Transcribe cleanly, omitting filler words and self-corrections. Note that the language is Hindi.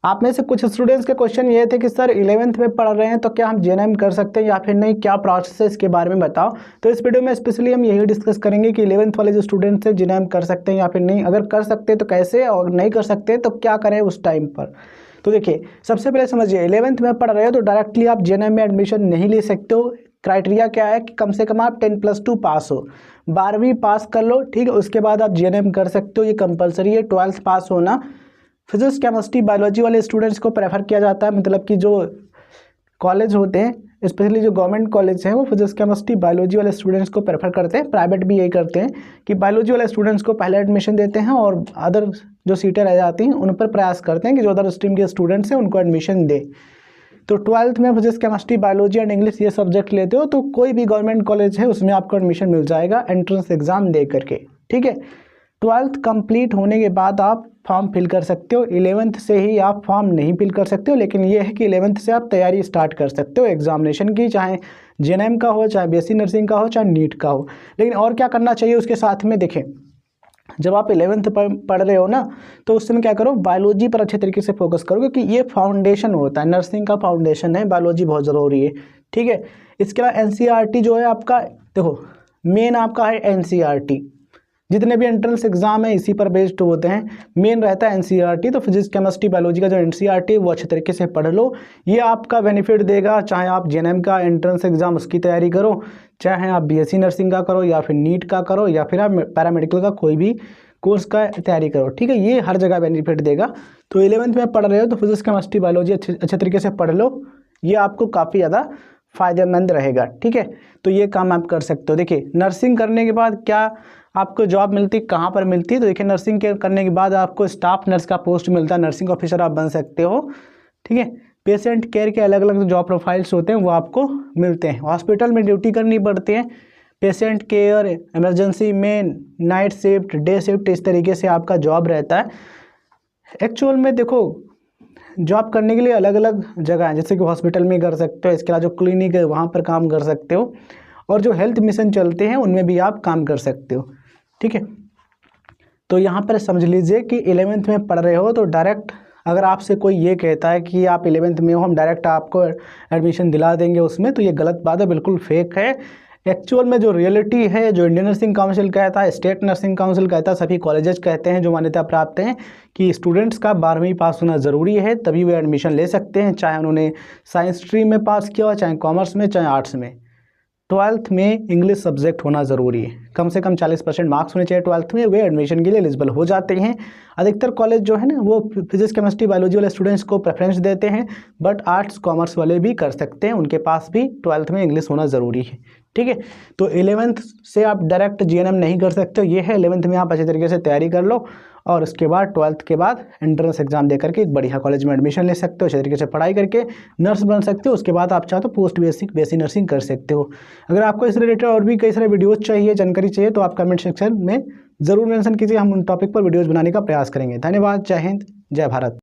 आप में से कुछ स्टूडेंट्स के क्वेश्चन ये थे कि सर 11th में पढ़ रहे हैं तो क्या हम जेएनएम कर सकते हैं या फिर नहीं, क्या प्रोसेस है इसके बारे में बताओ। तो इस वीडियो में स्पेशली हम यही डिस्कस करेंगे कि 11th वाले जो स्टूडेंट्स हैं जेएनएम कर सकते हैं या फिर नहीं, अगर कर सकते हैं तो कैसे, और नहीं कर सकते तो क्या करें उस टाइम पर। तो देखिए, सबसे पहले समझिए, 11th में पढ़ रहे हो तो डायरेक्टली आप जेएनएम में एडमिशन नहीं ले सकते हो। क्राइटेरिया क्या है कि कम से कम आप 10+2 पास हो, 12वीं पास कर लो, ठीक है, उसके बाद आप जेएनएम कर सकते हो। ये कंपलसरी है 12th पास होना। फिजिक्स केमिस्ट्री बायोलॉजी वाले स्टूडेंट्स को प्रेफर किया जाता है, मतलब कि जो कॉलेज होते हैं स्पेशली जो गवर्नमेंट कॉलेज हैं वो फिजिक्स केमिस्ट्री बायोलॉजी वाले स्टूडेंट्स को प्रेफर करते हैं। प्राइवेट भी यही करते हैं कि बायोलॉजी वाले स्टूडेंट्स को पहले एडमिशन देते हैं और अदर जो सीटें रह जाती हैं उन पर प्रयास करते हैं कि जो अदर स्ट्रीम के स्टूडेंट्स हैं उनको एडमिशन दे। तो 12th में physics chemistry biology and English ये सब्जेक्ट लेते हो तो कोई भी गवर्नमेंट कॉलेज है उसमें आपको एडमिशन मिल जाएगा एंट्रेंस एग्जाम दे करके, ठीक है। 12th कंप्लीट होने के बाद आप फॉर्म फिल कर सकते हो। 11th से ही आप फॉर्म नहीं फिल कर सकते हो, लेकिन ये है कि 11th से आप तैयारी स्टार्ट कर सकते हो एग्जामिनेशन की, चाहे जेएनएम का हो, चाहे बीएससी नर्सिंग का हो, चाहे नीट का हो। लेकिन और क्या करना चाहिए उसके साथ में, देखें, जब आप 11th पढ़ रहे हो ना तो उस समय क्या करो, बायोलॉजी पर अच्छे तरीके से फोकस करो, क्योंकि ये फाउंडेशन होता है, नर्सिंग का फाउंडेशन है, बायोलॉजी बहुत ज़रूरी है, ठीक है। इसके अलावा एनसीईआरटी जो है आपका, देखो मेन आपका है एनसीईआरटी, जितने भी एंट्रेंस एग्जाम है इसी पर बेस्ड होते हैं, मेन रहता है एनसीईआरटी। तो फिजिक्स केमिस्ट्री बायोलॉजी का जो एनसीईआरटी है वो अच्छे तरीके से पढ़ लो, ये आपका बेनिफिट देगा। चाहे आप जेएनएम का एंट्रेंस एग्जाम उसकी तैयारी करो, चाहे आप बीएससी नर्सिंग का करो, या फिर नीट का करो, या फिर आप पैरामेडिकल का कोई भी कोर्स का तैयारी करो, ठीक है, ये हर जगह बेनिफिट देगा। तो 11th में पढ़ रहे हो तो फिजिक्स केमिस्ट्री बायोलॉजी अच्छे तरीके से पढ़ लो, ये आपको काफ़ी ज़्यादा फायदेमंद रहेगा, ठीक है। तो ये काम आप कर सकते हो। देखिए, नर्सिंग करने के बाद क्या आपको जॉब मिलती, कहाँ पर मिलती है, तो देखिए नर्सिंग करने के बाद आपको स्टाफ नर्स का पोस्ट मिलता है, नर्सिंग ऑफिसर आप बन सकते हो, ठीक है। पेशेंट केयर के अलग अलग जॉब प्रोफाइल्स होते हैं वो आपको मिलते हैं। हॉस्पिटल में ड्यूटी करनी पड़ती है, पेशेंट केयर, इमरजेंसी में, नाइट शिफ्ट, डे शिफ्ट, इस तरीके से आपका जॉब रहता है। एक्चुअल में देखो, जॉब करने के लिए अलग अलग जगह है, जैसे कि हॉस्पिटल में कर सकते हो, इसके अलावा जो क्लिनिक है वहाँ पर काम कर सकते हो, और जो हेल्थ मिशन चलते हैं उनमें भी आप काम कर सकते हो, ठीक है। तो यहाँ पर समझ लीजिए कि 11th में पढ़ रहे हो तो डायरेक्ट अगर आपसे कोई ये कहता है कि आप 11th में हो, हम डायरेक्ट आपको एडमिशन दिला देंगे उसमें, तो ये गलत बात है, बिल्कुल फेक है। एक्चुअल में जो रियलिटी है, जो इंडियन नर्सिंग काउंसिल कहता है, स्टेट नर्सिंग काउंसिल कहता है, सभी कॉलेजेस कहते हैं जो मान्यता प्राप्त हैं कि स्टूडेंट्स का 12वीं पास होना ज़रूरी है, तभी वे एडमिशन ले सकते हैं, चाहे उन्होंने साइंस स्ट्रीम में पास किया हो, चाहे कॉमर्स में, चाहे आर्ट्स में। 12th में इंग्लिश सब्जेक्ट होना ज़रूरी है, कम से कम 40% मार्क्स होने चाहिए 12th में, वे एडमिशन के लिए एलिजिबल हो जाते हैं। अधिकतर कॉलेज जो है ना वो फिजिक्स केमिस्ट्री बायोलॉजी वाले स्टूडेंट्स को प्रेफरेंस देते हैं, बट आर्ट्स कॉमर्स वाले भी कर सकते हैं, उनके पास भी 12th में इंग्लिश होना ज़रूरी है, ठीक है। तो 11th से आप डायरेक्ट जेएनएम नहीं कर सकते हो, ये है 11th में आप अच्छे तरीके से तैयारी कर लो, और उसके बाद 12th के बाद एंट्रेंस एग्जाम दे करके एक बढ़िया कॉलेज में एडमिशन ले सकते हो, अच्छे तरीके से पढ़ाई करके नर्स बन सकते हो। उसके बाद आप चाहो तो पोस्ट बेसिक बेसिक नर्सिंग कर सकते हो। अगर आपको इस रिलेटेड और भी कई सारे वीडियोज़ चाहिए, जानकारी चाहिए, तो आप कमेंट सेक्शन में ज़रूर मेंशन कीजिए, हम उन टॉपिक पर वीडियोज़ बनाने का प्रयास करेंगे। धन्यवाद, जय हिंद, जय भारत।